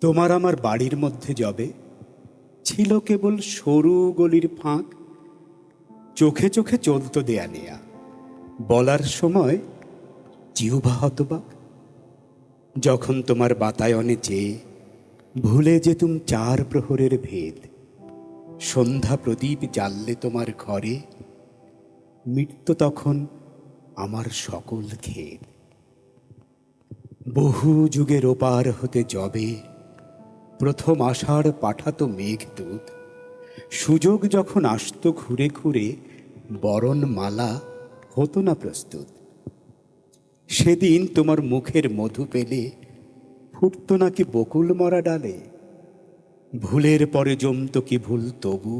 তোমার আমার বাড়ির মধ্যে যবে ছিল কেবল সরু গলির ফাঁক, চোখে চোখে চলত দেয়া নেয়া, বলার সময় জিহ্বা হতবাক। যখন তোমার বাতায়নে চেয়ে ভুলে যেতুম চার প্রহরের ভেদ, সন্ধ্যা প্রদীপ জ্বাললে তোমার ঘরে মিটত তখন আমার সকল খেদ। বহু যুগের ওপার হতে যবে প্রথম আষাঢ় পাঠাতো মেঘদূত, সুযোগ যখন আসত ঘুরে ঘুরে বরণ মালা হতো না প্রস্তুত। সেদিন তোমার মুখের মধু পেলে ফুটতো নাকি বকুল মরা ডালে, ভুলের পরে জমত কি ভুল তবু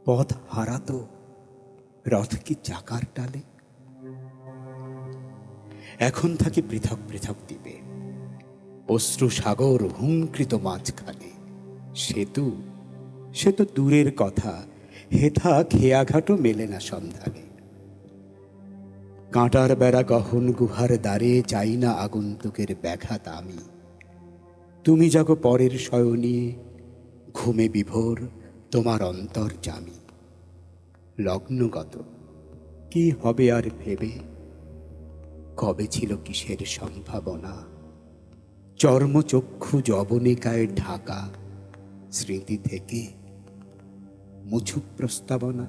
পথ হারাতো রথ কি চাকার টালে। এখন থাকি পৃথক পৃথক দ্বীপে, অশ্রু সাগর হুঙ্কৃত মাঝখানে। সেতু সে তো দূরের কথা, হেথা খেয়াঘাটও মেলে না সন্ধানে। কাঁটার বেড়া গহন গুহার দ্বারে চাই না আগন্তুকের ব্যাঘাত আমি। তুমি জাগো পরের শয়নে, ঘুমে বিভোর তোমার অন্তর্যামী। লগ্নগত কি হবে আর ভেবে, কবে ছিল কিসের সম্ভাবনা। চর্মচক্ষু যবনিকায় ঢাকা স্মৃতি থেকে মুছুক প্রস্তাবনা।